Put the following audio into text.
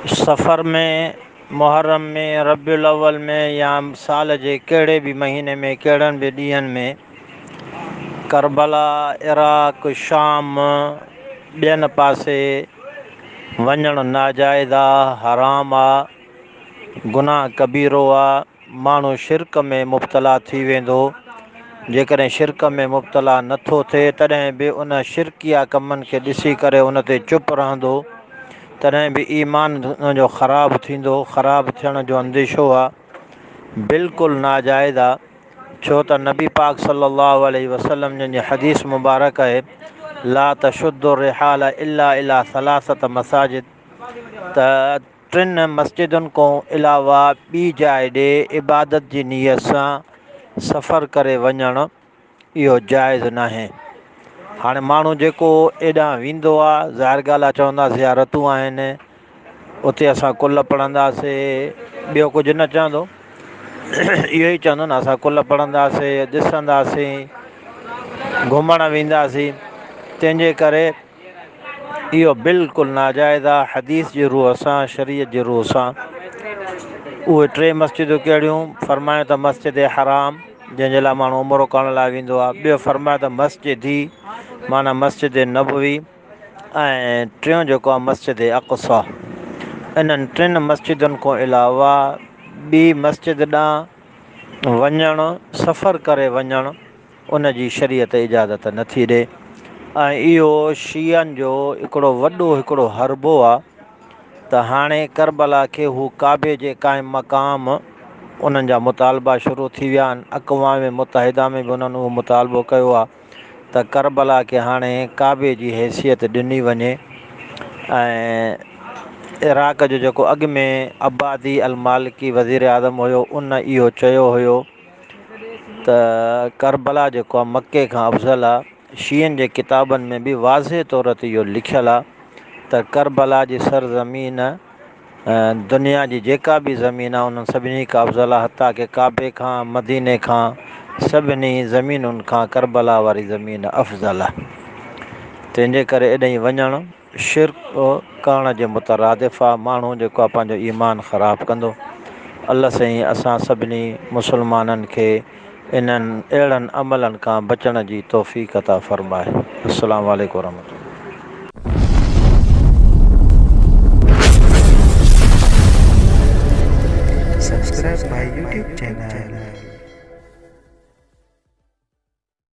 सफ़र में, मुहर्रम में, रबीउल अव्वल में या साल जे कहिड़े बि महीने में, कहिड़नि बि ॾींहंनि में करबला, इराक़, शाम, ॿियनि पासे वञणु नाजाइज़ आहे, हराम आहे, गुनाह कबीरो आहे। माण्हू शिरक में मुब्तला थी वेंदो। जेकॾहिं शिरक में मुब्तला नथो थिए तॾहिं बि उन शिरकिया कमनि खे ॾिसी करे उन ते चुप रहंदो, तॾहिं बि ईमान उनजो ख़राबु थींदो, ख़राबु थियण जो अंदेशो आहे। बिल्कुलु नाजाइज़ आहे, छो त नबी पाक सल्लल्लाहु अलैहि वसल्लम जंहिंजी हदीस मुबारक आहे, ला तशुद्दु रिहाल इल्ला इला सलासत मसाजिद, त टिनि मस्जिदुनि खां अलावा ॿी जाइ ॾे इबादत जी नीयत सां सफ़र करे वञणु इहो जाइज़ नाहे। हाणे माण्हू जेको एॾां वेंदो आहे, ज़ाहिर ॻाल्हि आहे, चवंदासीं यारतूं आहिनि, उते असां कुल पढ़ंदासीं, ॿियो कुझु न चवंदो, इहो ई चवंदो न असां कुल पढ़ंदासीं, ॾिसंदासीं, घुमणु वेंदासीं। तंहिंजे करे इहो बिल्कुलु नाजाइज़ आहे। हदीस जी रूह सां, शरीयत जी रूह सां उहे टे मस्जिदूं कहिड़ियूं? फ़रमायो त मस्जिद हराम, जंहिंजे लाइ माण्हू उमिरो करण लाइ वेंदो आहे। ॿियो फ़रमायो त मस्जिद ही माना मस्जिद नबवी, ऐं टियों जेको आहे मस्जिद अक़सा। इन्हनि टिनि मस्जिदुनि खां अलावा ॿी मस्जिद ॾांहुं वञणु, सफ़र करे वञणु, उन जी शरीयत इजाज़त नथी ॾिए। ऐं इहो शियनि जो हिकिड़ो वॾो हरबो आहे त हाणे करबला खे हू काबे जे क़ाइम मक़ाम उन्हनि जा मुतालबा शुरू थी विया आहिनि। अक़वाम मुतहिदा में बि उन्हनि उहो मुतालबो कयो आहे त करबला खे हाणे काबे जी हैसियत ॾिनी वञे। ऐं इराक़ जो जेको अॻु में अब्बादी अल मालिकी वज़ीर आज़म हुयो, उन इहो चयो हुयो त करबला जेको आहे मके खां अफ़ज़ल आहे। शीयनि जे किताबनि में बि वाज़े तौर ते इहो लिखियलु आहे त करबला जी सरज़मीन दुनिया जी जेका बि ज़मीन आहे उन्हनि सभिनी खां अफ़ज़ल आहे, हता कि काबे खां, मदीने खां, सभिनी ज़मीनुनि खां करबला वारी ज़मीन अफ़ज़ल आहे। तंहिंजे करे एॾांहुं वञणु शिरक करण जे मुतरादिफ़ आहे। माण्हू जेको आहे पंहिंजो ईमान ख़राबु कंदो। अल्लाह साईं असां सभिनी मुस्लमाननि खे इन्हनि अहिड़नि अमलनि खां बचण जी तौफ़ीक़ अता फ़रमाए। अस्सलामु वालेकुम वरहमतुल्लाह। Subscribe my YouTube channel.